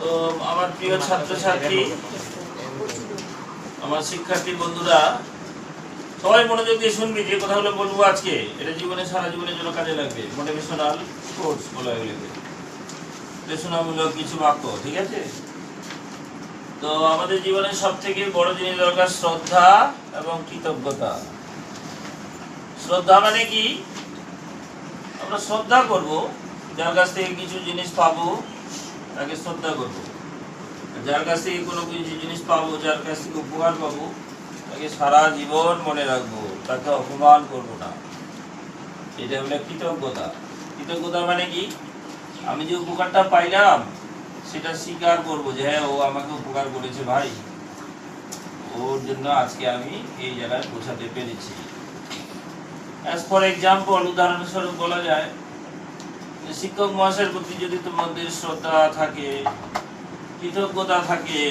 তো আমার প্রিয় ছাত্রছাত্রী, আমার শিক্ষার্থী বন্ধুরা, সবাই মনোযোগ দিয়ে শুনবি। যে কথাগুলো বলবো আজকে, এটা জীবনে সারা জীবনের জন্য কাজে লাগবে। মোটিভেশনাল কোর্স বলা এগুলোকে, প্রেরণামূলক কিছু বাক্য, ঠিক আছে? তো আমাদের জীবনের সব থেকে বড় জিনিস দরকার শ্রদ্ধা এবং কৃতজ্ঞতা। শ্রদ্ধা মানে কি? আমরা শ্রদ্ধা করব, যার কাছ থেকে কিছু জিনিস পাবো তাকে শ্রদ্ধা করব। যার কাছ থেকে কোনো কিছু জিনিস পাবো, যার কাছ থেকে উপকার পাবো, তাকে সারা জীবন মনে রাখবো, তাকে অপমান করব না। এটা হলো কৃতজ্ঞতা। কৃতজ্ঞতা মানে কি? আমি যে উপকারটা পাইলাম সেটা স্বীকার করব যে হ্যাঁ, ও আমাকে উপকার করেছে ভাই, ওর জন্য আজকে আমি এই জায়গায় পৌঁছাতে পেরেছি। অ্যাজ ফর এক্সাম্পল, উদাহরণস্বরূপ বলা যায় যে শিক্ষক মহাশয়ের প্রতি যদি তোমাদের শ্রদ্ধা থাকে, কৃতজ্ঞতা থাকে,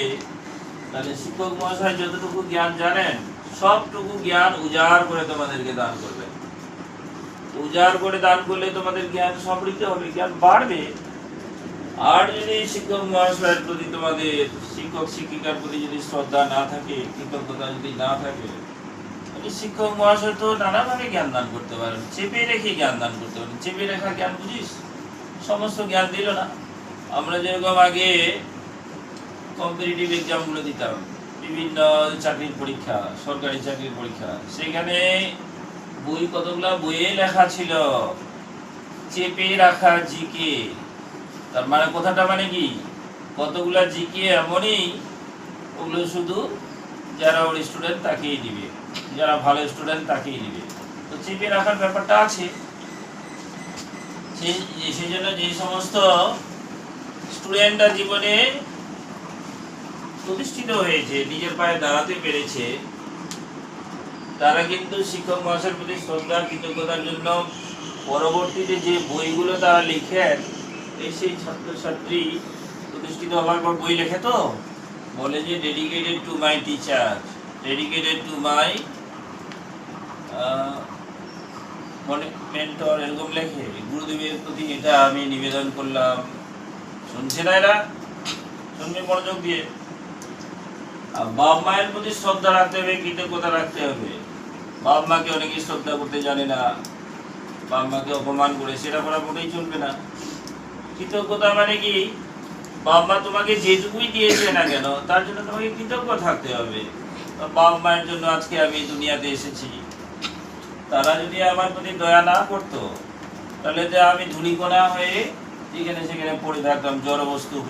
তাহলে শিক্ষক মহাশয় যতটুকু জ্ঞান জানেন সবটুকু জ্ঞান উজাড় করে তোমাদেরকে দান করবেন। উজাড় করে দান করলে তোমাদের জ্ঞান সমৃদ্ধ হবে, জ্ঞান বাড়বে। আর যদি শিক্ষক মহাশয়ের প্রতি, তোমাদের শিক্ষক শিক্ষিকার প্রতি যদি শ্রদ্ধা না থাকে, কৃতজ্ঞতা যদি না থাকে, তাহলে শিক্ষক মহাশয় তো নানাভাবে জ্ঞান দান করতে পারেন, চেপে রেখে জ্ঞান দান করতে পারেন। চেপে রেখা জ্ঞান বুঝিস? সমস্ত জ্ঞান দিল না। আমরা যেরকম আগে কম্পিটিটিভ এক্সামগুলো দিতাম, বিভিন্ন চাকরির পরীক্ষা, সরকারি চাকরির পরীক্ষা, সেখানে বই কতগুলা বইয়ে লেখা ছিল চেপে রাখা জিকে। তার মানে কথাটা মানে কি? কতগুলা জিকে এমনই, ওগুলো শুধু যারা ওর স্টুডেন্ট তাকেই দিবে, যারা ভালো স্টুডেন্ট তাকেই দিবে। তো চেপে রাখার ব্যাপারটা আছে। সেই জন্য যে সমস্ত স্টুডেন্টরা জীবনে প্রতিষ্ঠিত হয়েছে, নিজের পায়ে দাঁড়াতে পেরেছে, তারা কিন্তু শিক্ষক মহাশয়ের প্রতি শ্রদ্ধা কৃতজ্ঞতার জন্য পরবর্তীতে যে বইগুলো তারা লিখেন, সেই ছাত্রছাত্রী প্রতিষ্ঠিত হওয়ার পর বই লেখে, তো বলে যে dedicated to my teacher, dedicated to my mentor, এরকম লেখে। গুরুদেবের প্রতি এটা আমি নিবেদন করলাম। শুনছে না এরা? শুনবে মনোযোগ দিয়ে। বাপ মায়ের প্রতি শ্রদ্ধা রাখতে হবে, কৃতজ্ঞতা রাখতে হবে। বাপ মাকে অনেকে শ্রদ্ধা করতে জানে না, বাপ মাকে অপমান করে, সেটা করা মোটেই চলবে না। কৃতজ্ঞতা মানে কি? বাপ মা তোমাকে যেটুকুই দিয়েছে না কেন, তার জন্য তোমাকে কৃতজ্ঞ থাকতে হবে। বাপ মায়ের জন্য আজকে আমি দুনিয়াতে এসেছি। তারা যদি আমার প্রতি দয়া না করতো, তাহলে যে আমি ধূলিকণা হয়ে যেখানে সেখানে পড়ে থাকতাম, জড়বস্তু।